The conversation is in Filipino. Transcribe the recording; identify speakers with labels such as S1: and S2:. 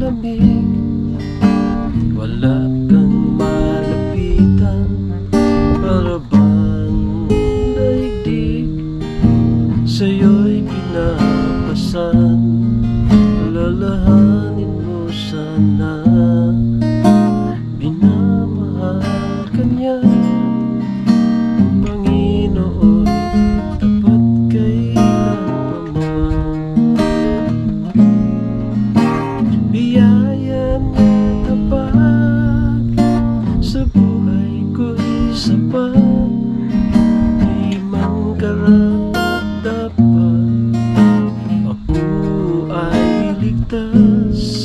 S1: malamig, wala kang malapitan, para bang daigdig sa'yo'y pinapasan. Lalahanin mo sana, minamahal ka niya. Panginoon, tapat kailan pa man. Biyaya na tapat sa buhay ko'y sapat. Di man karapat dapat, ako ay ligtas.